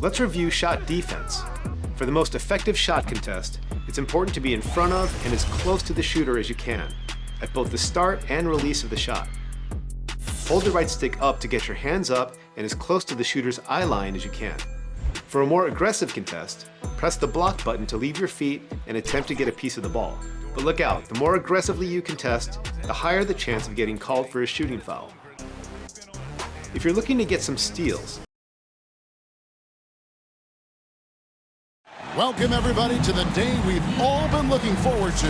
Let's review shot defense. For the most effective shot contest, it's important to be in front of and as close to the shooter as you can, at both the start and release of the shot. Hold the right stick up to get your hands up and as close to the shooter's eye line as you can. For a more aggressive contest, press the block button to leave your feet and attempt to get a piece of the ball. But look out, the more aggressively you contest, the higher the chance of getting called for a shooting foul. If you're looking to get some steals, welcome everybody to the day we've all been looking forward to.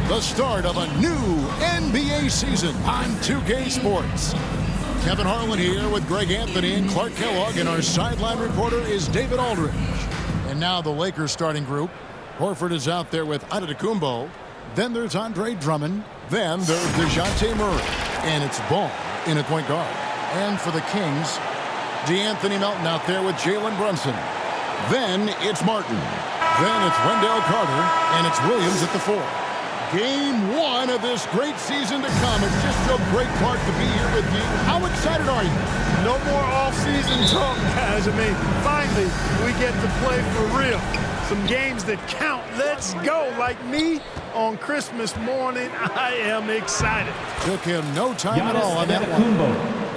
The start of a new NBA season on 2K Sports. Kevin Harlan here with Greg Anthony and Clark Kellogg, and our sideline reporter is David Aldridge. And now the Lakers starting group. Horford is out there with Antetokounmpo. Then there's Andre Drummond. Then there's DeJounte Murray. And it's Ball in at point guard. And for the Kings, DeAnthony Melton out there with Jalen Brunson. Then it's Martin. Then it's Wendell Carter. And it's Williams at the 4. Game 1 of this great season to come. It's just so great, Clark, to be here with you. How excited are you? No more off-season talk, guys. I mean, finally, we get to play for real. Some games that count. Let's go. Like me on Christmas morning, I am excited. Took him no time at all on that one.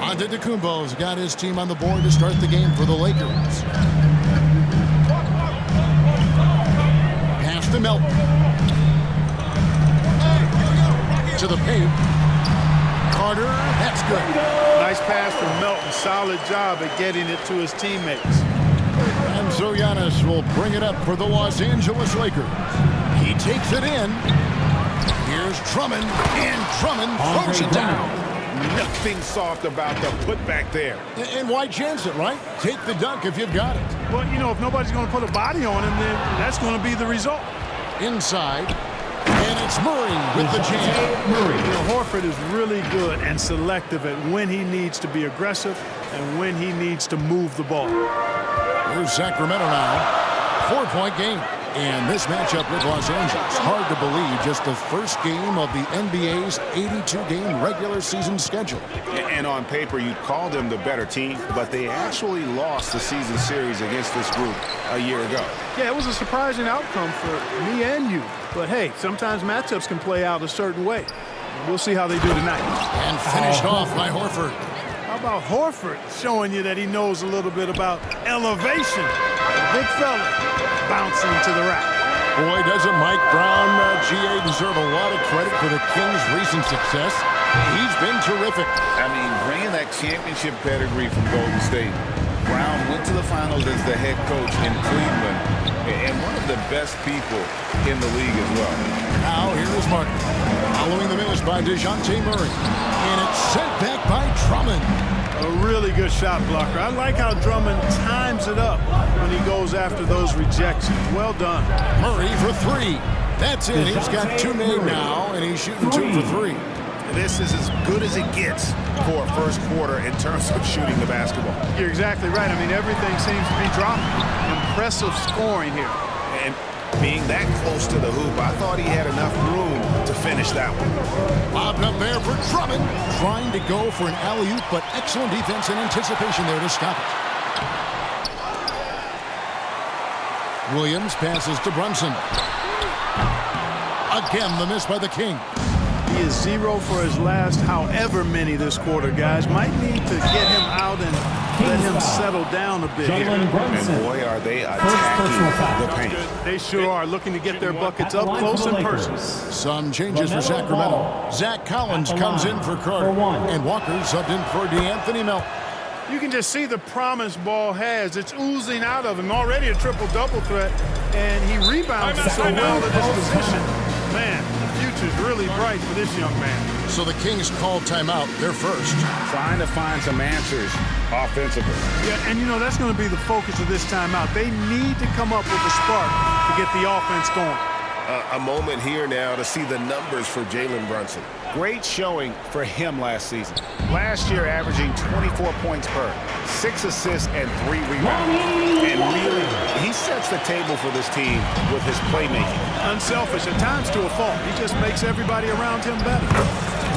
Antetokounmpo's got his team on the board to start the game for the Lakers. Pass to Melton. To the paint. Carter, that's good. Nice pass from Melton. Solid job at getting it to his teammates. And so Giannis will bring it up for the Los Angeles Lakers. He takes it in. Here's Drummond, and Drummond throws it down. Nothing soft about the putback there. And why chance it, right? Take the dunk if you've got it. But, you know, if nobody's going to put a body on him, then that's going to be the result. Inside. And it's Murray with the jam. You know, Horford is really good and selective at when he needs to be aggressive and when he needs to move the ball. Here's Sacramento now. 4-point game. And this matchup with Los Angeles, hard to believe, just the first game of the NBA's 82-game regular season schedule. And on paper, you'd call them the better team, but they actually lost the season series against this group a year ago. Yeah, it was a surprising outcome for me and you. But, hey, sometimes matchups can play out a certain way. We'll see how they do tonight. And finished off by Horford. How about Horford showing you that he knows a little bit about elevation? Big fella bouncing to the rack. Boy, doesn't Mike Brown, GA, deserve a lot of credit for the Kings' recent success. He's been terrific. I mean, bringing that championship pedigree from Golden State. Brown went to the finals as the head coach in Cleveland, and one of the best people in the league as well. Now, here is Martin. Following the miss by DeJounte Murray. And it's sent back by Drummond. A really good shot blocker. I like how Drummond times it up when he goes after those rejections. Well done. Murray for three. That's it. He's got two made now, and he's shooting 2 for 3. This is as good as it gets for a first quarter in terms of shooting the basketball. You're exactly right. I mean, everything seems to be dropping. Impressive scoring here. And being that close to the hoop, I thought he had enough room to finish that one. Lobbed up there for Drummond. Trying to go for an alley-oop, but excellent defense and anticipation there to stop it. Williams passes to Brunson. Again, the miss by the King. He is 0 for his last however many this quarter, guys. Might need to get him out and let him settle down a bit here. And boy, are they attacking the paint. They sure are, looking to get their buckets up close and personal. Some changes for Sacramento. Zach Collins comes in for Carter. And Walker subbed in for DeAnthony Melton. You can just see the promise Ball has. It's oozing out of him. Already a triple-double threat, and he rebounds so well in this position. Man, the future's really bright for this young man. So the Kings called timeout. They're first. Trying to find some answers offensively. Yeah, and you know, that's going to be the focus of this timeout. They need to come up with a spark to get the offense going. A moment here now to see the numbers for Jalen Brunson. Great showing for him last season. Last year averaging 24 points per, 6 assists and 3 rebounds. And really, he sets the table for this team with his playmaking. Unselfish at times to a fault. He just makes everybody around him better.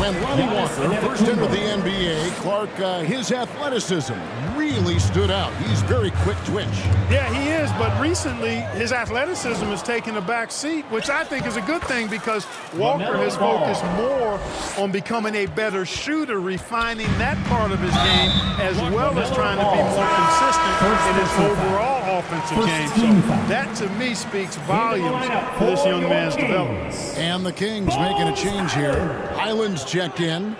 When Lonnie Walker first entered the NBA, Clark, his athleticism really stood out. He's very quick twitch. Yeah, he is, but recently his athleticism has taken a back seat, which I think is a good thing because Walker has focused more on becoming a better shooter, refining that part of his game, as well as trying to be more consistent in his overall offensive game. So that, to me, speaks volumes for this young man's development. And the Kings making a change here. Highlands checked in.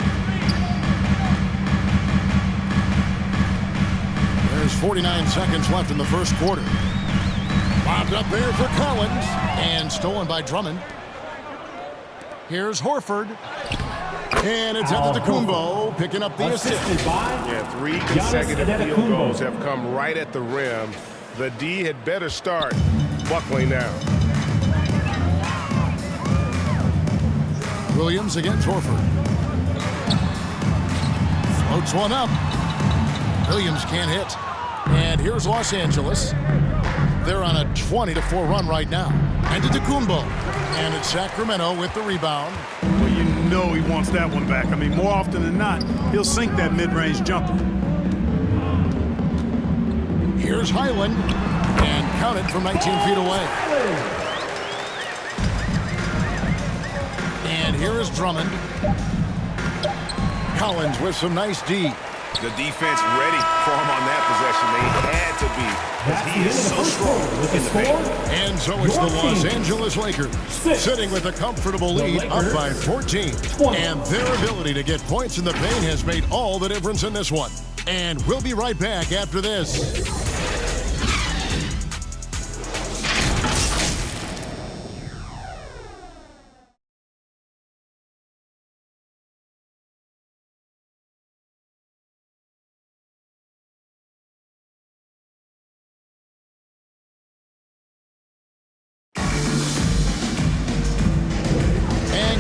There's 49 seconds left in the first quarter. Bobbed up there for Collins and stolen by Drummond. Here's Horford. And it's Antetokounmpo picking up the assist. Yeah, 3 consecutive field goals have come right at the rim. The D had better start buckling down. Williams against Horford. Floats one up. Williams can't hit. And here's Los Angeles. They're on a 20-4 run right now. And Antetokounmpo. And it's Sacramento with the rebound. Well, you know he wants that one back. I mean, more often than not, he'll sink that mid-range jumper. Here's Highland. And count it from 19 feet away. And here is Drummond. Collins with some nice D. The defense ready for him on that possession. They had to be, because he is so strong in the paint. And so it's the Los Angeles Lakers sitting with a comfortable lead up by 14. And their ability to get points in the paint has made all the difference in this one. And we'll be right back after this.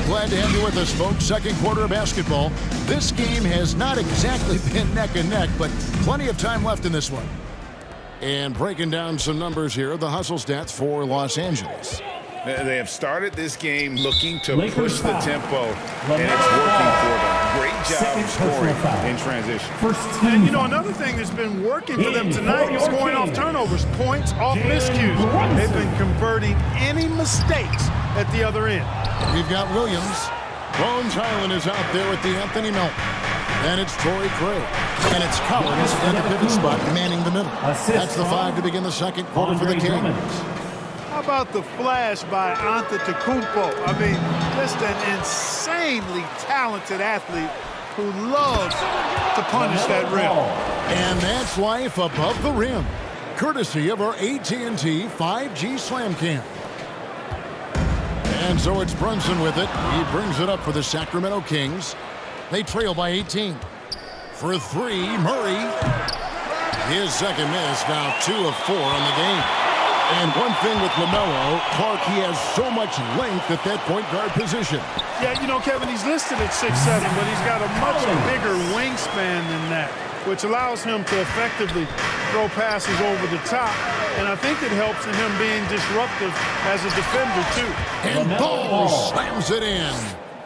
Glad to have you with us, folks. Second quarter of basketball. This game has not exactly been neck and neck, but plenty of time left in this one. And breaking down some numbers here, the hustle stats for Los Angeles. They have started this game looking to push the tempo, and it's working for them. Great job of scoring in transition. And, you know, another thing that's been working for them tonight is going off turnovers, points off miscues. They've been converting any mistakes at the other end. We've got Williams. Bones Highland is out there with the Anthony Melton. And it's Torrey Craig. And it's Collins in the pivot spot, manning the middle. That's the 5 to begin the second quarter for the Kings. How about the flash by Antetokounmpo? I mean, just an insanely talented athlete who loves to punish that rim. And that's life above the rim, courtesy of our AT&T 5G Slam Cam. And so it's Brunson with it. He brings it up for the Sacramento Kings. They trail by 18. For 3, Murray. His second miss, now 2 of 4 on the game. And one thing with LaMelo, Clark, he has so much length at that point guard position. Yeah, you know, Kevin, he's listed at 6'7", but he's got a much bigger wingspan than that, which allows him to effectively throw passes over the top. And I think it helps in him being disruptive as a defender, too. And Ball slams it in.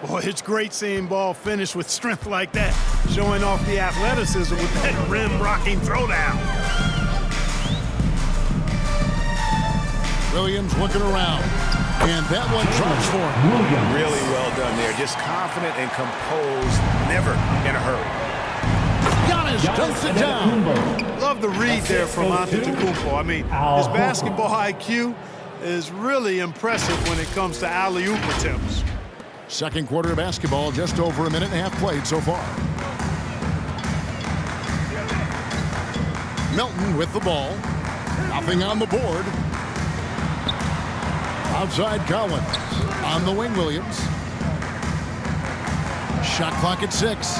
Boy, it's great seeing Ball finish with strength like that, showing off the athleticism with that rim-rocking throwdown. Williams looking around. And that one drops for him. Really well done there. Just confident and composed, never in a hurry. Giannis dumps it down. Love the read there from Antetokounmpo. I mean, his basketball IQ is really impressive when it comes to alley-oop attempts. Second quarter of basketball, just over a minute and a half played so far. Melton with the ball. Nothing on the board. Outside Collins. On the wing, Williams. Shot clock at 6.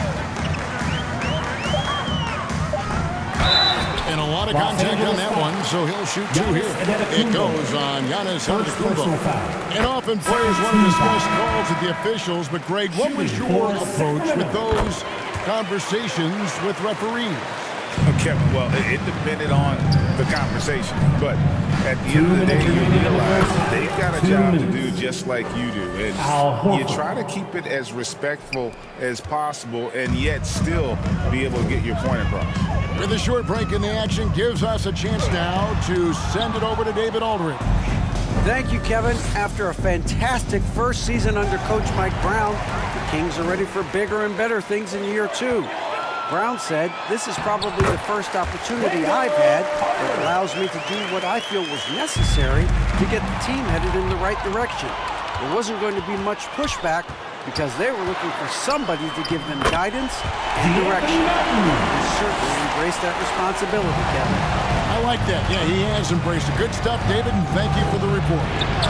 And a lot of contact on that one, so he'll shoot 2 here. It goes on Giannis Antetokounmpo. And often players want to discuss calls with the officials, but Greg, what was your approach with those conversations with referees? Okay, well, it depended on the conversation, but at the end of the day, you realize they've got a job to do just like you do, and you try to keep it as respectful as possible and yet still be able to get your point across. With a short break in the action, gives us a chance now to send it over to David Aldridge. Thank you, Kevin. After a fantastic first season under Coach Mike Brown, the Kings are ready for bigger and better things in year 2. Brown said, "This is probably the first opportunity I've had that allows me to do what I feel was necessary to get the team headed in the right direction." There wasn't going to be much pushback because they were looking for somebody to give them guidance and direction. He certainly embraced that responsibility, Kevin. I like that. Yeah, he has embraced it. Good stuff, David, and thank you for the report.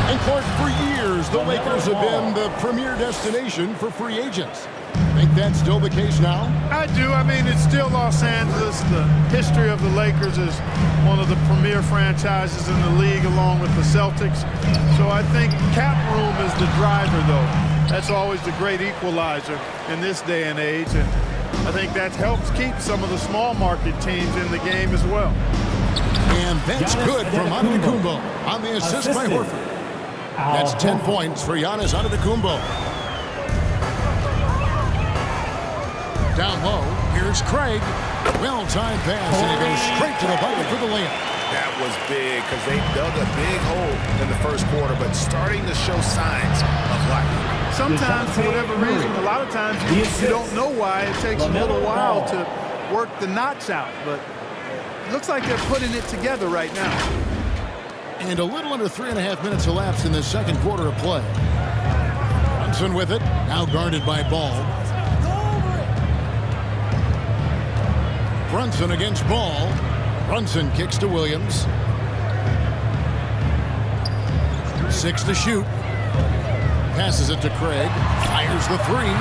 And Clark, for years, the Lakers have been the premier destination for free agents. Think that's still the case now? I do. I mean, it's still Los Angeles. The history of the Lakers is one of the premier franchises in the league along with the Celtics. So I think cap room is the driver, though. That's always the great equalizer in this day and age. And I think that helps keep some of the small market teams in the game as well. And that's good from Antetokounmpo on the assist by Horford. That's 10 points for Giannis Antetokounmpo. Down low, here's Craig. Well-timed pass, and he goes straight to the bucket for the layup. That was big because they dug a big hole in the first quarter, but starting to show signs of life. Sometimes, for whatever reason, a lot of times you don't know why. It takes a little while to work the knots out, but it looks like they're putting it together right now. And a little under 3.5 minutes elapsed in the second quarter of play. Brunson with it, now guarded by Ball. Brunson against Ball. Brunson kicks to Williams. 6 to shoot. Passes it to Craig. Fires the three.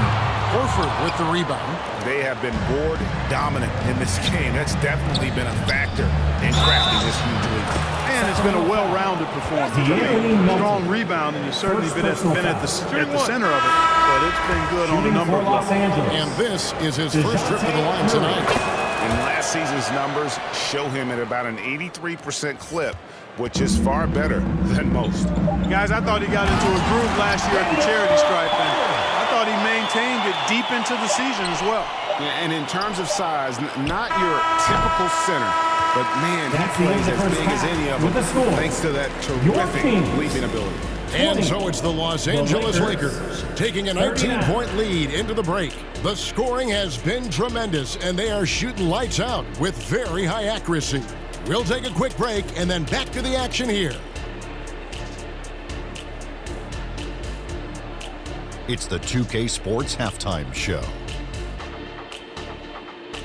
Horford with the rebound. They have been board dominant in this game. That's definitely been a factor in crafting this huge lead. And it's been a well-rounded performance. Strong rebound, and you've certainly been at the center of it. But it's been good on a number of levels. And this is his first trip to the line tonight. And last season's numbers show him at about an 83% clip, which is far better than most. Guys, I thought he got into a groove last year at the charity stripe, and I thought he maintained it deep into the season as well. Yeah, and in terms of size, not your typical center, but man, he plays as big as any of them thanks to that terrific leaping ability. And so it's the Los Angeles Lakers taking a 19-point lead into the break. The scoring has been tremendous, and they are shooting lights out with very high accuracy. We'll take a quick break and then back to the action here. It's the 2K Sports Halftime Show.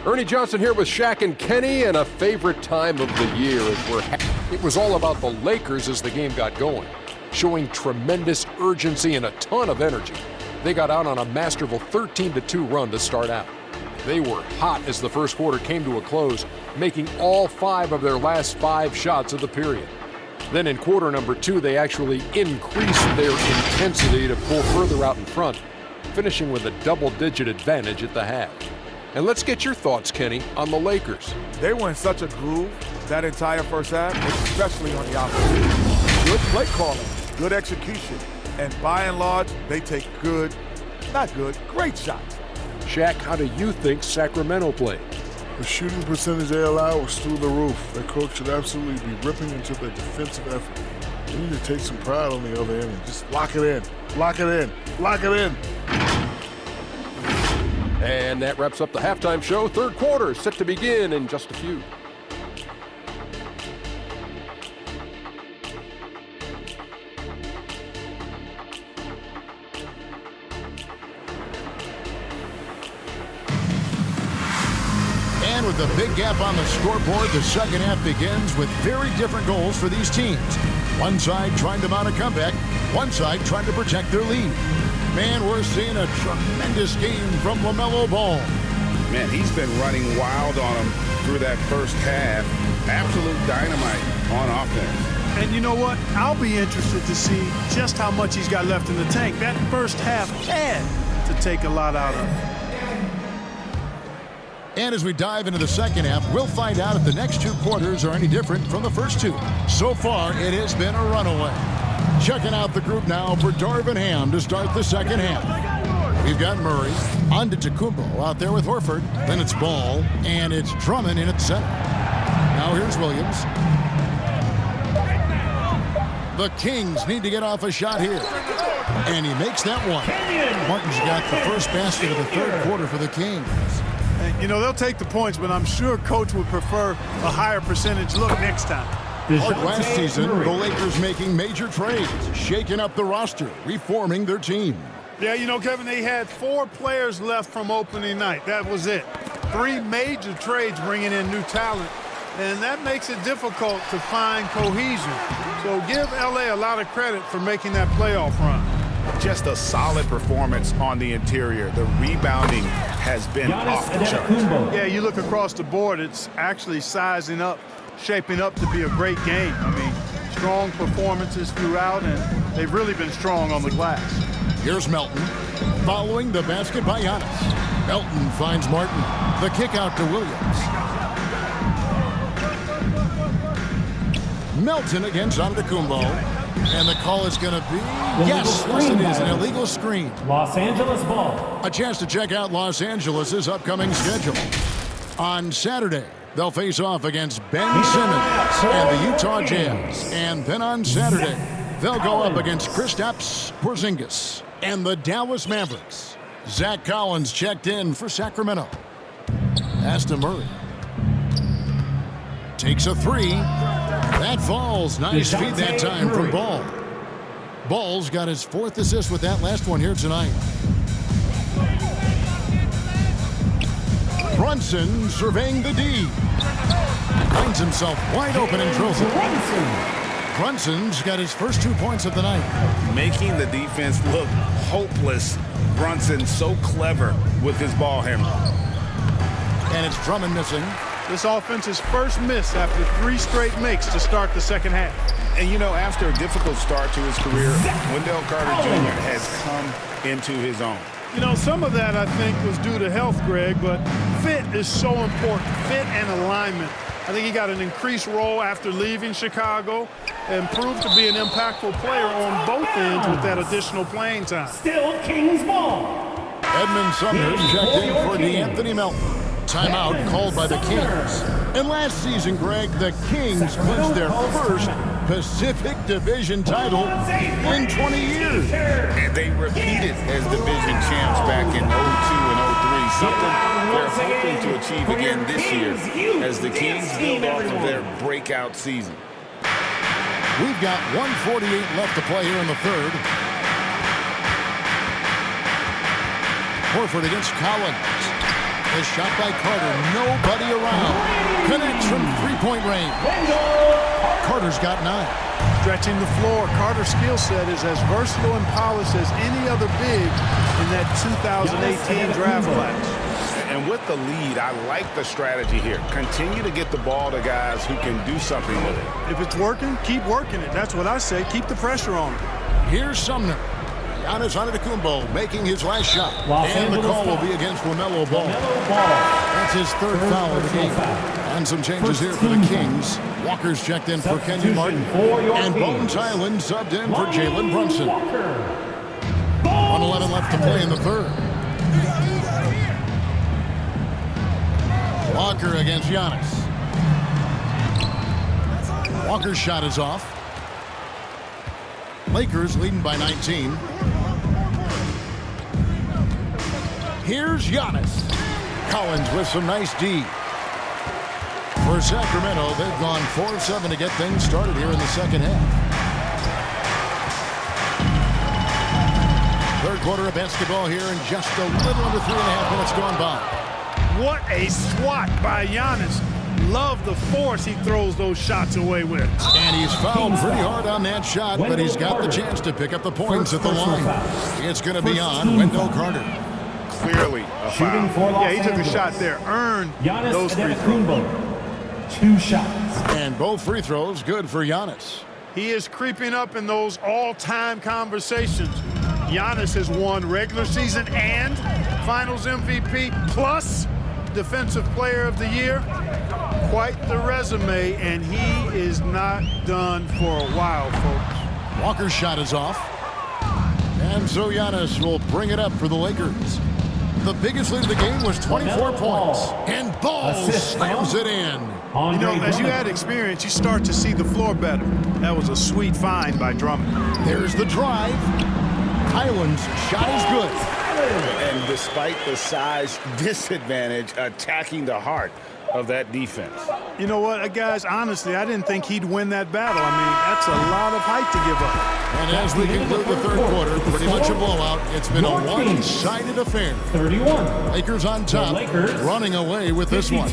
Ernie Johnson here with Shaq and Kenny, and a favorite time of the year as it was all about the Lakers as the game got going, showing tremendous urgency and a ton of energy. They got out on a masterful 13-2 run to start out. They were hot as the first quarter came to a close, making all 5 of their last 5 shots of the period. Then in quarter number 2, they actually increased their intensity to pull further out in front, finishing with a double-digit advantage at the half. And let's get your thoughts, Kenny, on the Lakers. They were in such a groove that entire first half, especially on the offense. Good play calling, good execution, and by and large, they take great shots. Shaq, how do you think Sacramento played? The shooting percentage they allowed was through the roof. Their coach should absolutely be ripping into their defensive effort. They need to take some pride on the other end and just lock it in, lock it in, lock it in. And that wraps up the halftime show. Third quarter set to begin in just a few. And with the big gap on the scoreboard, the second half begins with very different goals for these teams. One side trying to mount a comeback, one side trying to protect their lead. Man, we're seeing a tremendous game from LaMelo Ball. Man, he's been running wild on him through that first half. Absolute dynamite on offense. And you know what? I'll be interested to see just how much he's got left in the tank. That first half had to take a lot out of him. And as we dive into the second half, we'll find out if the next 2 quarters are any different from the first 2. So far, it has been a runaway. Checking out the group now for Darvin Ham to start the second half. We've got Murray, on to Tacumbo out there with Horford. Then it's Ball, and it's Drummond in at center. Now here's Williams. The Kings need to get off a shot here. And he makes that one. Martin's got the first basket of the third quarter for the Kings. And, you know, they'll take the points, but I'm sure Coach would prefer a higher percentage look next time. Like last season, the Lakers making major trades, shaking up the roster, reforming their team. Yeah, you know, Kevin, they had 4 players left from opening night. That was it. 3 major trades bringing in new talent, and that makes it difficult to find cohesion. So give L.A. a lot of credit for making that playoff run. Just a solid performance on the interior. The rebounding has been off the charts. Yeah, you look across the board, it's actually sizing up, shaping up to be a great game. I mean, strong performances throughout, and they've really been strong on the glass. Here's Melton, following the basket by Giannis. Melton finds Martin. The kick out to Williams. Melton against Antetokounmpo. And the call is going to be, yes, it is an illegal screen. Los Angeles ball. A chance to check out Los Angeles' upcoming schedule. On Saturday, They'll face off against Ben Simmons and the Utah Jazz. And then on Saturday, they'll go up against Kristaps Porzingis and the Dallas Mavericks. Zach Collins checked in for Sacramento. Pass to Murray. Takes a three. That falls. Nice feed that time from Ball. Ball's got his 4th assist with that last one here tonight. Brunson surveying the D. Finds himself wide open and drills it. Brunson's got his first 2 points of the night. Making the defense look hopeless. Brunson so clever with his ball handling. And it's Drummond missing. This offense's first miss after 3 straight makes to start the second half. And you know, after a difficult start to his career, Wendell Carter Jr. has come into his own. You know, some of that, I think, was due to health, Greg, but fit is so important. Fit and alignment. I think he got an increased role after leaving Chicago and proved to be an impactful player on both ends with that additional playing time. Still Kings ball. Edmund Sumner checked in for DeAnthony Melton. Timeout called by the Kings. And last season, Greg, the Kings clinched their first Pacific Division title in 20 years. And they repeated as division champs back in 02 and 03. Something they're hoping to achieve again this year as the Kings build off of their breakout season. We've got 1:48 left to play here in the third. Horford against Collins. A shot by Carter. Nobody around. Connects from three-point range. Carter's got 9. Stretching the floor, Carter's skill set is as versatile and polished as any other big in that 2018 draft class. And with the lead, I like the strategy here. Continue to get the ball to guys who can do something with it. If it's working, keep working it. That's what I say. Keep the pressure on it. Here's Sumner. Giannis Antetokounmpo making his last shot. And the call will be against LaMelo Ball. That's his 3rd foul of the game. And some changes here for the Kings. Walker's checked in for Kenyon Martin. And Bones Highland subbed in for Jalen Brunson. 1:11 left to play in the third. Walker against Giannis. Walker's shot is off. Lakers leading by 19. Here's Giannis. Collins with some nice D. For Sacramento, they've gone 4 of 7 to get things started here in the second half. Third quarter of basketball here in just a little under 3.5 minutes gone by. What a swat by Giannis. Love the force he throws those shots away with. And he's fouled pretty hard on that shot, but he's got the chance to pick up the points at the line. It's going to be on Wendell Carter. Clearly a foul. Yeah, he took a shot there. Earned those free throws. 2 shots. And both free throws good for Giannis. He is creeping up in those all-time conversations. Giannis has won regular season and Finals MVP plus Defensive Player of the Year. Quite the resume, and he is not done for a while, folks. Walker's shot is off. And so Giannis will bring it up for the Lakers. The biggest lead of the game was 24 points. And Ball slams it in. You know, as you add experience, you start to see the floor better. That was a sweet find by Drummond. There's the drive. Highland's shot is good. And despite the size disadvantage, attacking the heart of that defense. You know what, guys, honestly, I didn't think he'd win that battle. I mean, that's a lot of height to give up. And as we conclude the third quarter, pretty much a blowout. It's been a one-sided affair. 31. Lakers on top, running away with this one.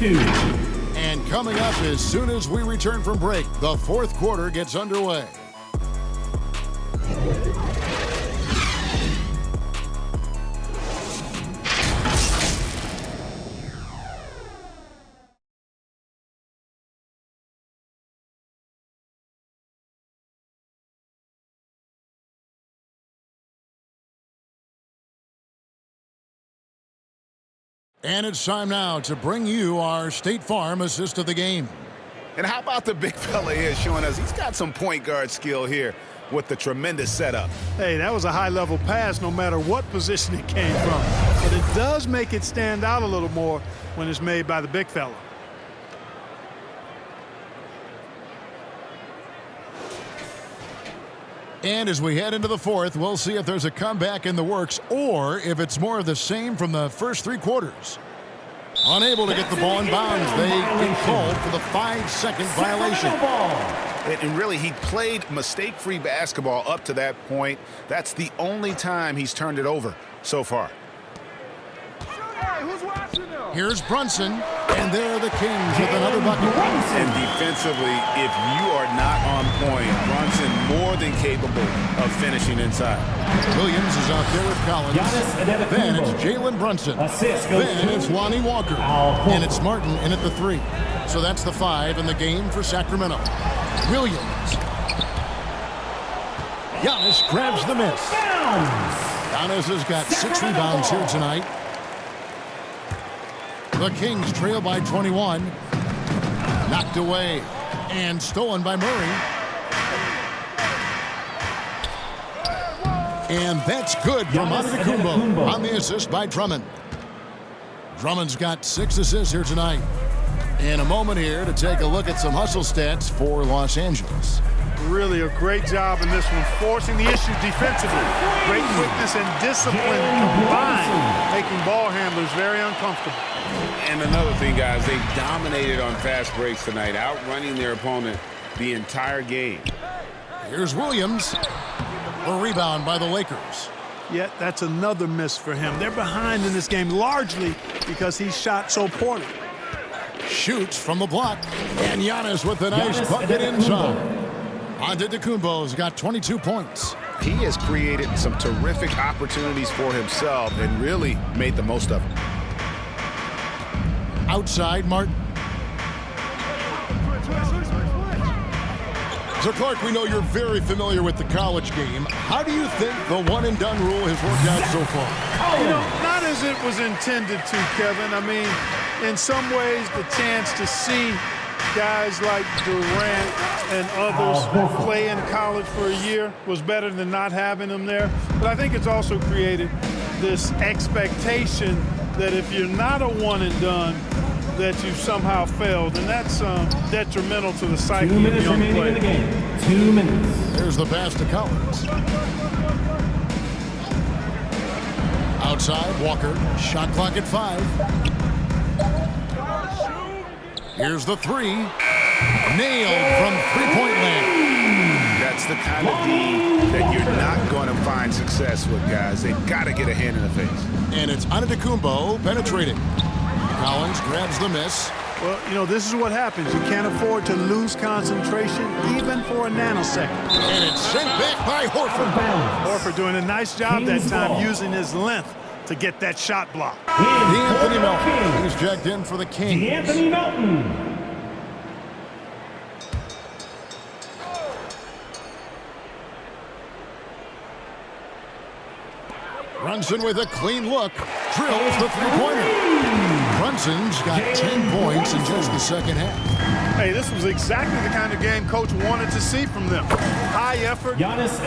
And coming up as soon as we return from break, the fourth quarter gets underway. And it's time now to bring you our State Farm assist of the game. And how about the big fella here showing us he's got some point guard skill here with the tremendous setup. Hey, that was a high-level pass no matter what position it came from. But it does make it stand out a little more when it's made by the big fella. And as we head into the fourth, we'll see if there's a comeback in the works or if it's more of the same from the first 3 quarters. Unable to get the ball in bounds. They get called for the 5-second violation. And really, he played mistake-free basketball up to that point. That's the only time he's turned it over so far. Here's Brunson, and there are the Kings with another bucket. And defensively, if you are not on point, Brunson more than capable of finishing inside. Williams is out there with Collins. Then it's Jalen Brunson. Then it's Lonnie Walker. And it's Martin in at the 3. So that's the 5 in the game for Sacramento. Williams. Giannis grabs the miss. Giannis has got 6 rebounds here tonight. The Kings trail by 21. Knocked away and stolen by Murray. And that's good from Antetokounmpo on the assist by Drummond. Drummond's got 6 assists here tonight. In a moment here to take a look at some hustle stats for Los Angeles. Really a great job in this one, forcing the issue defensively. Great quickness and discipline combined, making ball handlers very uncomfortable. And another thing, guys, they dominated on fast breaks tonight, outrunning their opponent the entire game. Here's Williams. A rebound by the Lakers. Yet that's another miss for him. They're behind in this game largely because he shot so poorly. Shoots from the block. And Giannis with a nice bucket inside. Antetokounmpo's got 22 points. He has created some terrific opportunities for himself and really made the most of them. Outside, Martin. So, Clark, we know you're very familiar with the college game. How do you think the one-and-done rule has worked out so far? You know, not as it was intended to, Kevin. I mean, in some ways, the chance to see guys like Durant and others play in college for a year was better than not having them there. But I think it's also created this expectation that if you're not a one-and-done, that you've somehow failed, and that's detrimental to the psyche of the young player. 2 minutes. There's the pass to Collins. Outside, Walker. Shot clock at 5. Here's the 3. Nailed from three-point land. That's the kind of D that you're not going to find success with, guys. They've got to get a hand in the face. And it's Antetokounmpo penetrating. Collins grabs the miss. Well, you know, this is what happens. You can't afford to lose concentration even for a nanosecond. And it's sent back by Horford. Horford doing a nice job that time using his length to get that shot block. D'Anthony Melton is checked in for the Kings. D'Anthony Melton. Brunson with a clean look. Drills the three-pointer. Brunson's got 10 points in just the second half. Hey, this was exactly the kind of game Coach wanted to see from them. High effort,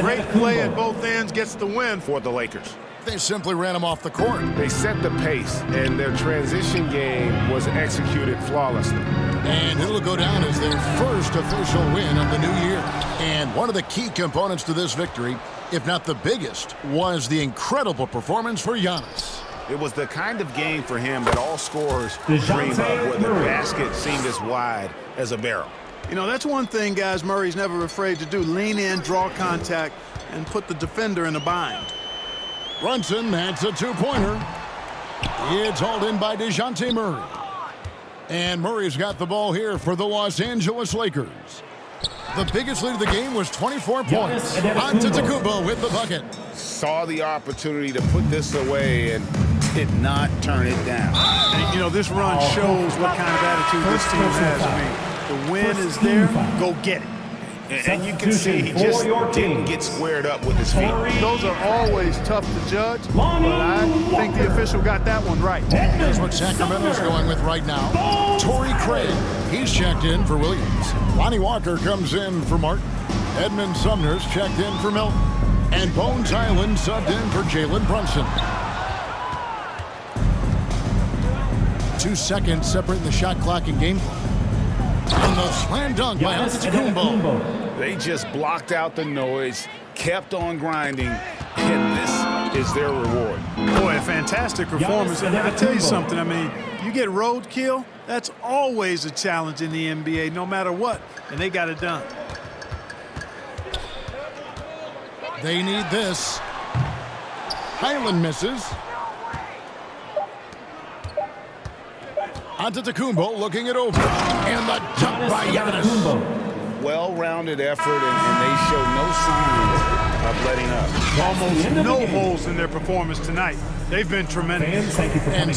great play at both ends, gets the win for the Lakers. They simply ran him off the court. They set the pace, and their transition game was executed flawlessly. And it'll go down as their first official win of the new year. And one of the key components to this victory, if not the biggest, was the incredible performance for Giannis. It was the kind of game for him that all scorers dream of, where the basket seemed as wide as a barrel. You know, that's one thing, guys, Murray's never afraid to do. Lean in, draw contact, and put the defender in a bind. Brunson, that's a two-pointer. It's hauled in by DeJounte Murray. And Murray's got the ball here for the Los Angeles Lakers. The biggest lead of the game was 24 points. Antetokounmpo with the bucket. Saw the opportunity to put this away and did not turn it down. And, you know, this run shows what kind of attitude this team has. I mean, the win is there, go get it. And you can see he just didn't get squared up with his feet. Those are always tough to judge, but I think the official got that one right. Here's what Sacramento's going with right now. Torrey Craig, he's checked in for Williams. Lonnie Walker comes in for Martin. Edmund Sumner's checked in for Milton. And Bones Island subbed in for Jalen Brunson. 2 seconds separating the shot clock and game clock. And the slam dunk by Giannis Antetokounmpo. They just blocked out the noise, kept on grinding, and this is their reward. Boy, a fantastic performance. And I tell you something, I mean, you get roadkill, that's always a challenge in the NBA, no matter what, and they got it done. They need this. Highland misses. Antetokounmpo looking it over. And the dunk by Giannis. Well-rounded effort, and they show no signs of letting up. Almost no holes in their performance tonight. They've been tremendous. Fans, thank you for coming.